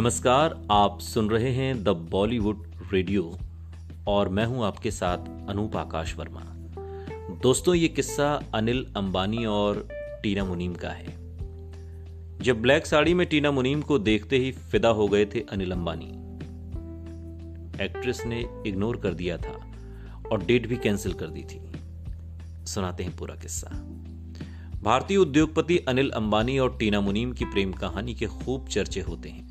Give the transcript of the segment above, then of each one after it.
नमस्कार, आप सुन रहे हैं द बॉलीवुड रेडियो और मैं हूं आपके साथ अनूप आकाश वर्मा। दोस्तों, ये किस्सा अनिल अंबानी और टीना मुनीम का है। जब ब्लैक साड़ी में टीना मुनीम को देखते ही फिदा हो गए थे अनिल अंबानी। एक्ट्रेस ने इग्नोर कर दिया था और डेट भी कैंसिल कर दी थी। सुनाते हैं पूरा किस्सा। भारतीय उद्योगपति अनिल अंबानी और टीना मुनीम की प्रेम कहानी के खूब चर्चे होते हैं।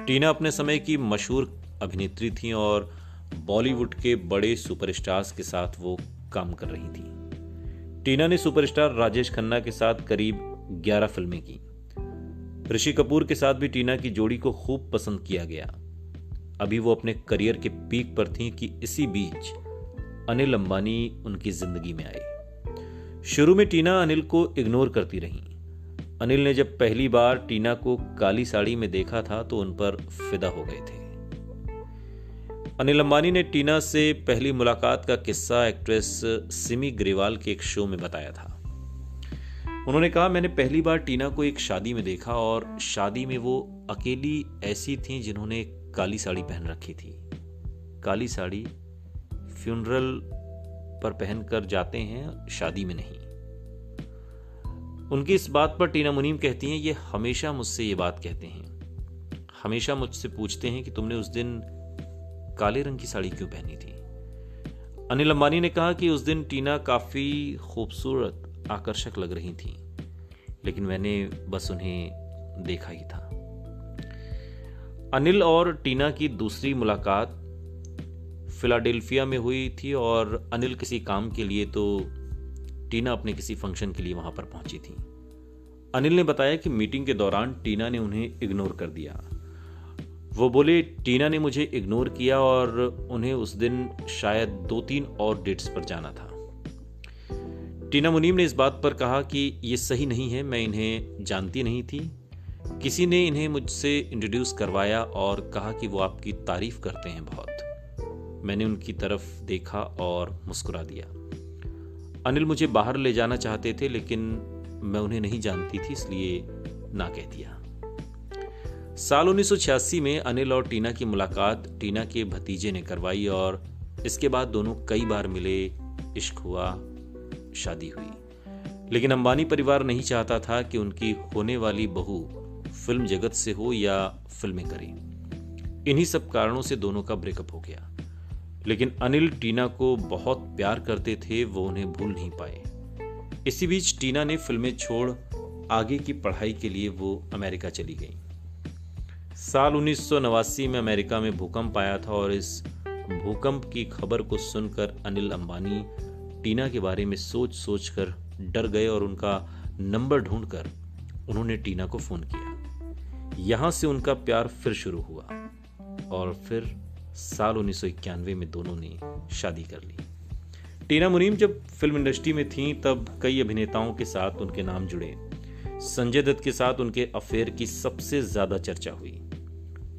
टीना अपने समय की मशहूर अभिनेत्री थी और बॉलीवुड के बड़े सुपरस्टार्स के साथ वो काम कर रही थी। टीना ने सुपरस्टार राजेश खन्ना के साथ करीब 11 फिल्में की। ऋषि कपूर के साथ भी टीना की जोड़ी को खूब पसंद किया गया। अभी वो अपने करियर के पीक पर थी कि इसी बीच अनिल अंबानी उनकी जिंदगी में आए। शुरू में टीना अनिल को इग्नोर करती रही। अनिल ने जब पहली बार टीना को काली साड़ी में देखा था तो उन पर फिदा हो गए थे। अनिल अंबानी ने टीना से पहली मुलाकात का किस्सा एक्ट्रेस सिमी ग्रेवाल के एक शो में बताया था। उन्होंने कहा, मैंने पहली बार टीना को एक शादी में देखा और शादी में वो अकेली ऐसी थी जिन्होंने काली साड़ी पहन रखी थी। काली साड़ी फ्यूनरल पर पहनकर जाते हैं, शादी में नहीं। उनकी इस बात पर टीना मुनीम कहती हैं, ये हमेशा मुझसे ये बात कहते हैं, हमेशा मुझसे पूछते हैं कि तुमने उस दिन काले रंग की साड़ी क्यों पहनी थी। अनिल अंबानी ने कहा कि उस दिन टीना काफी खूबसूरत, आकर्षक लग रही थी, लेकिन मैंने बस उन्हें देखा ही था। अनिल और टीना की दूसरी मुलाकात फिलाडेल्फिया में हुई थी और अनिल किसी काम के लिए तो टीना अपने किसी फंक्शन के लिए वहां पर पहुंची थी। अनिल ने बताया कि मीटिंग के दौरान टीना ने उन्हें इग्नोर कर दिया। वो बोले, टीना ने मुझे इग्नोर किया और उन्हें उस दिन शायद 2-3 और डेट्स पर जाना था। टीना मुनीम ने इस बात पर कहा कि ये सही नहीं है, मैं इन्हें जानती नहीं थी। किसी ने इन्हें मुझसे इंट्रोड्यूस करवाया और कहा कि वो आपकी तारीफ करते हैं बहुत। मैंने उनकी तरफ देखा और मुस्कुरा दिया। अनिल मुझे बाहर ले जाना चाहते थे, लेकिन मैं उन्हें नहीं जानती थी, इसलिए ना कह दिया। साल 1986 में अनिल और टीना की मुलाकात टीना के भतीजे ने करवाई और इसके बाद दोनों कई बार मिले, इश्क हुआ, शादी हुई। लेकिन अंबानी परिवार नहीं चाहता था कि उनकी होने वाली बहू फिल्म जगत से हो या फिल्में करे। इन्हीं सब कारणों से दोनों का ब्रेकअप हो गया। लेकिन अनिल टीना को बहुत प्यार करते थे, वो उन्हें भूल नहीं पाए। इसी बीच टीना ने फिल्में छोड़ आगे की पढ़ाई के लिए वो अमेरिका चली गई। साल 1989 में अमेरिका में भूकंप आया था और इस भूकंप की खबर को सुनकर अनिल अंबानी टीना के बारे में सोच सोच कर डर गए और उनका नंबर ढूंढकर उन्होंने टीना को फोन किया। यहां से उनका प्यार फिर शुरू हुआ और फिर साल 1991 में दोनों ने शादी कर ली। टीना मुनीम जब फिल्म इंडस्ट्री में थीं तब कई अभिनेताओं के साथ उनके नाम जुड़े। संजय दत्त के साथ उनके अफेयर की सबसे ज्यादा चर्चा हुई।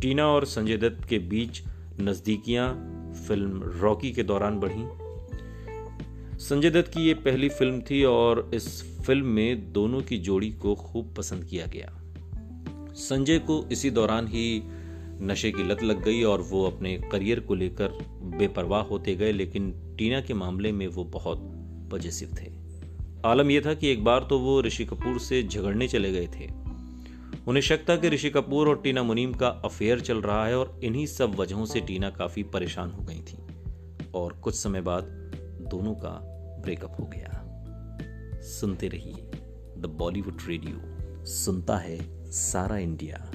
टीना और संजय दत्त के बीच नजदीकियां फिल्म रॉकी के दौरान बढ़ी। संजय दत्त की ये पहली फिल्म थी और इस फिल्म में दोनों की जोड़ी को खूब पसंद किया गया। संजय को इसी दौरान ही नशे की लत लग गई और वो अपने करियर को लेकर बेपरवाह होते गए, लेकिन टीना के मामले में वो बहुत पॉजिटिव थे। आलम यह था कि एक बार तो वो ऋषि कपूर से झगड़ने चले गए थे। उन्हें शक था कि ऋषि कपूर और टीना मुनीम का अफेयर चल रहा है और इन्हीं सब वजहों से टीना काफी परेशान हो गई थी और कुछ समय बाद दोनों का ब्रेकअप हो गया। सुनते रहिए द बॉलीवुड रेडियो, सुनता है सारा इंडिया।